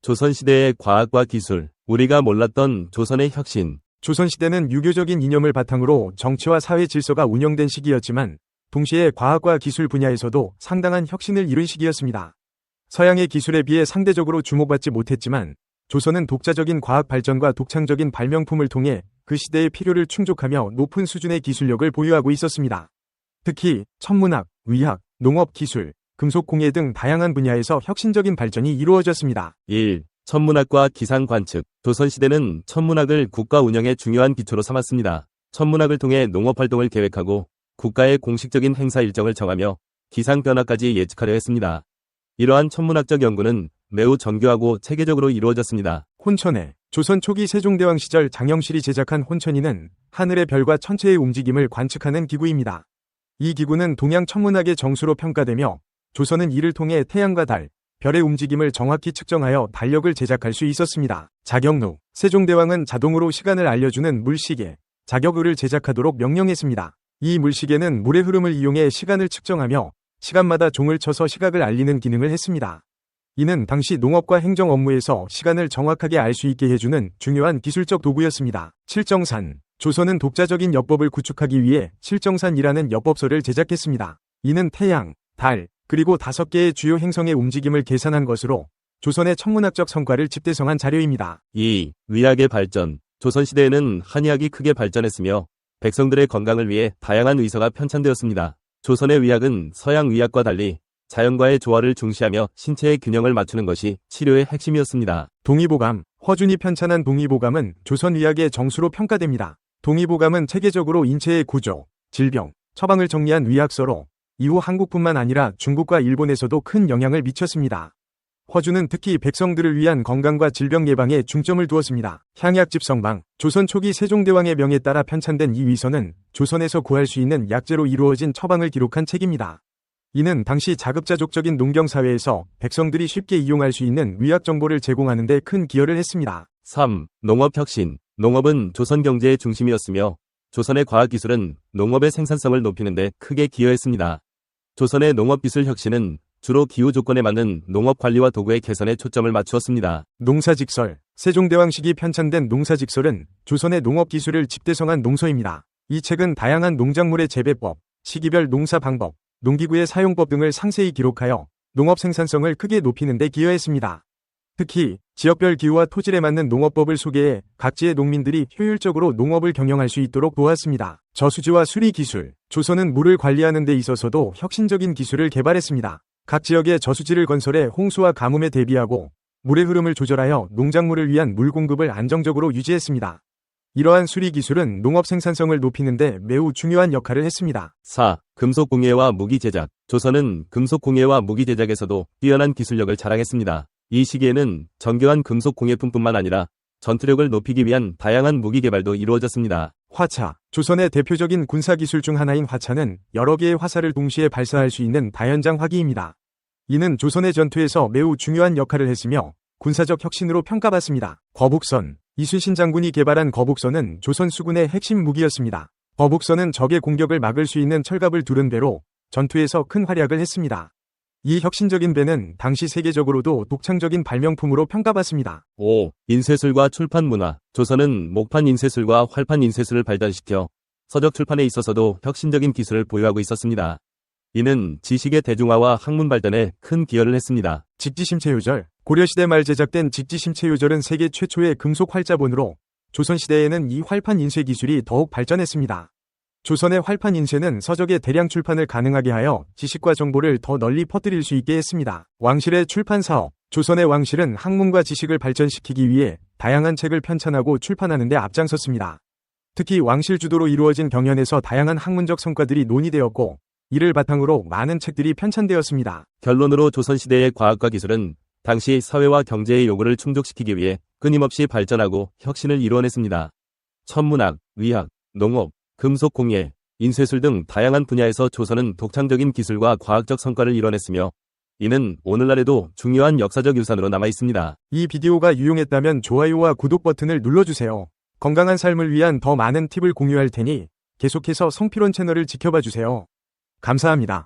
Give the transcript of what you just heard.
조선시대의 과학과 기술, 우리가 몰랐던 조선의 혁신. 조선시대는 유교적인 이념을 바탕으로 정치와 사회 질서가 운영된 시기였지만 동시에 과학과 기술 분야에서도 상당한 혁신을 이룬 시기였습니다. 서양의 기술에 비해 상대적으로 주목받지 못했지만 조선은 독자적인 과학 발전과 독창적인 발명품을 통해 그 시대의 필요를 충족하며 높은 수준의 기술력을 보유하고 있었습니다. 특히 천문학, 의학, 농업 기술, 금속 공예 등 다양한 분야에서 혁신적인 발전이 이루어졌습니다. 1. 천문학과 기상 관측. 조선시대는 천문학을 국가 운영의 중요한 기초로 삼았습니다. 천문학을 통해 농업활동을 계획하고 국가의 공식적인 행사 일정을 정하며 기상 변화까지 예측하려 했습니다. 이러한 천문학적 연구는 매우 정교하고 체계적으로 이루어졌습니다. 혼천해. 조선 초기 세종대왕 시절 장영실이 제작한 혼천이는 하늘의 별과 천체의 움직임을 관측하는 기구입니다. 이 기구는 동양 천문학의 정수로 평가되며 조선은 이를 통해 태양과 달, 별의 움직임을 정확히 측정하여 달력을 제작할 수 있었습니다. 자격루. 세종대왕은 자동으로 시간을 알려주는 물시계, 자격루를 제작하도록 명령했습니다. 이 물시계는 물의 흐름을 이용해 시간을 측정하며 시간마다 종을 쳐서 시각을 알리는 기능을 했습니다. 이는 당시 농업과 행정 업무에서 시간을 정확하게 알 수 있게 해주는 중요한 기술적 도구였습니다. 칠정산. 조선은 독자적인 여법을 구축하기 위해 칠정산이라는 여법서를 제작했습니다. 이는 태양, 달, 그리고 5개의 주요 행성의 움직임을 계산한 것으로 조선의 천문학적 성과를 집대성한 자료입니다. 2. 의학의 발전. 조선시대에는 한의학이 크게 발전했으며 백성들의 건강을 위해 다양한 의서가 편찬되었습니다. 조선의 의학은 서양 의학과 달리 자연과의 조화를 중시하며 신체의 균형을 맞추는 것이 치료의 핵심이었습니다. 동의보감. 허준이 편찬한 동의보감은 조선 의학의 정수로 평가됩니다. 동의보감은 체계적으로 인체의 구조, 질병, 처방을 정리한 의학서로 이후 한국뿐만 아니라 중국과 일본에서도 큰 영향을 미쳤습니다. 허준은 특히 백성들을 위한 건강과 질병 예방에 중점을 두었습니다. 향약집성방. 조선 초기 세종대왕의 명에 따라 편찬된 이 위서는 조선에서 구할 수 있는 약재로 이루어진 처방을 기록한 책입니다. 이는 당시 자급자족적인 농경사회에서 백성들이 쉽게 이용할 수 있는 의학 정보를 제공하는 데 큰 기여를 했습니다. 3. 농업혁신. 농업은 조선 경제의 중심이었으며 조선의 과학기술은 농업의 생산성을 높이는 데 크게 기여했습니다. 조선의 농업기술 혁신은 주로 기후 조건에 맞는 농업 관리와 도구의 개선에 초점을 맞추었습니다. 농사직설. 세종대왕 시기 편찬된 농사직설은 조선의 농업기술을 집대성한 농서입니다. 이 책은 다양한 농작물의 재배법, 시기별 농사 방법, 농기구의 사용법 등을 상세히 기록하여 농업 생산성을 크게 높이는 데 기여했습니다. 특히 지역별 기후와 토질에 맞는 농업법을 소개해 각지의 농민들이 효율적으로 농업을 경영할 수 있도록 도왔습니다. 저수지와 수리 기술. 조선은 물을 관리하는 데 있어서도 혁신적인 기술을 개발했습니다. 각 지역에 저수지를 건설해 홍수와 가뭄에 대비하고 물의 흐름을 조절하여 농작물을 위한 물 공급을 안정적으로 유지했습니다. 이러한 수리 기술은 농업 생산성을 높이는 데 매우 중요한 역할을 했습니다. 4. 금속 공예와 무기 제작. 조선은 금속 공예와 무기 제작에서도 뛰어난 기술력을 자랑했습니다. 이 시기에는 정교한 금속 공예품뿐만 아니라 전투력을 높이기 위한 다양한 무기 개발도 이루어졌습니다. 화차. 조선의 대표적인 군사기술 중 하나인 화차는 여러 개의 화살을 동시에 발사할 수 있는 다연장 화기입니다. 이는 조선의 전투에서 매우 중요한 역할을 했으며 군사적 혁신으로 평가받습니다. 거북선. 이순신 장군이 개발한 거북선은 조선 수군의 핵심 무기였습니다. 거북선은 적의 공격을 막을 수 있는 철갑을 두른 배로 전투에서 큰 활약을 했습니다. 이 혁신적인 배는 당시 세계적으로도 독창적인 발명품으로 평가받습니다. 5. 인쇄술과 출판 문화. 조선은 목판 인쇄술과 활판 인쇄술을 발전시켜 서적 출판에 있어서도 혁신적인 기술을 보유하고 있었습니다. 이는 지식의 대중화와 학문 발전에 큰 기여를 했습니다. 직지심체요절. 고려시대 말 제작된 직지심체요절은 세계 최초의 금속 활자본으로 조선시대에는 이 활판 인쇄 기술이 더욱 발전했습니다. 조선의 활판 인쇄는 서적의 대량 출판을 가능하게 하여 지식과 정보를 더 널리 퍼뜨릴 수 있게 했습니다. 왕실의 출판 사업. 조선의 왕실은 학문과 지식을 발전시키기 위해 다양한 책을 편찬하고 출판하는 데 앞장섰습니다. 특히 왕실 주도로 이루어진 경연에서 다양한 학문적 성과들이 논의되었고 이를 바탕으로 많은 책들이 편찬되었습니다. 결론으로 조선시대의 과학과 기술은 당시 사회와 경제의 요구를 충족시키기 위해 끊임없이 발전하고 혁신을 이루어냈습니다. 천문학, 의학, 농업, 금속 공예, 인쇄술 등 다양한 분야에서 조선은 독창적인 기술과 과학적 성과를 이뤄냈으며 이는 오늘날에도 중요한 역사적 유산으로 남아있습니다. 이 비디오가 유용했다면 좋아요와 구독 버튼을 눌러주세요. 건강한 삶을 위한 더 많은 팁을 공유할 테니 계속해서 성필원 채널을 지켜봐 주세요. 감사합니다.